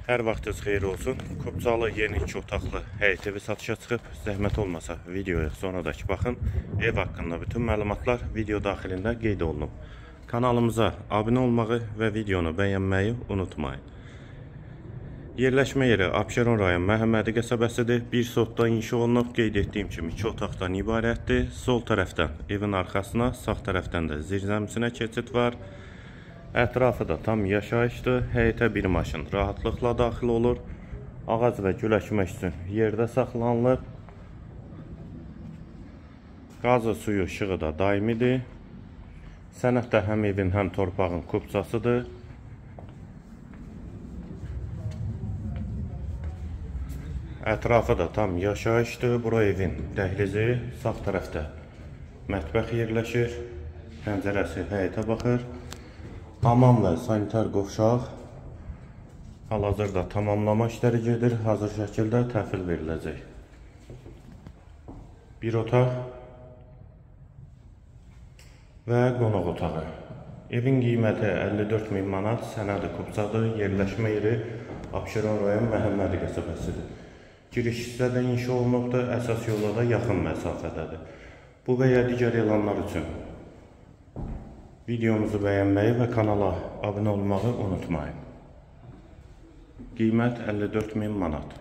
Hər vaxtınız xeyir olsun. Kopcalı yeni 2 otaqlı həyət evi satışa çıxıb. Zəhmət olmasa videoya sonradakı baxın. Ev haqqında bütün məlumatlar video daxilində qeyd olunub. Kanalımıza abunə olmağı və videonu bəyənməyi unutmayın. Yerləşmə yeri Abşeron rayon Məhəmmədi qəsəbəsidir. Bir sotda inşa olunub. Qeyd etdiyim kimi 2 otaqdan ibarətdir. Sol tərəfdən evin arxasına, sağ tərəfdən də zirzəmisinə keçid var. Ətrafı da tam yaşayışdır. Həyətə bir maşın rahatlıqla daxil olur. Ağac və gül əkmək üçün yerdə saxlanılır. Qazı, suyu, işığı da daimidir. Sənəd də həm evin, həm torpağın kupçasıdır. Ətrafı da tam yaşayışdır. Bura evin dəhlizi, sağ tərəfdə mətbəx yerləşir. Pəncərəsi həyətə baxır. Hamam və sanitar qovşaq hal-hazırda tamamlama işləri gedir. Hazır şəkildə təhvil veriləcək. Bir otaq və qonaq otağı. Evin qiyməti 54.000 manat, sənədi kupçadır. Yerləşmə yeri Abşeron rayon Məhəmmədi qəsəbəsidir. Giriş hissədə inşa olunubdur. Əsas yola da yaxın məsafədədir. Bu və ya digər elanlar üçün videomuzu bəyənməyi və kanala abunə olmağı unutmayın. Qiymət 54.000 manat.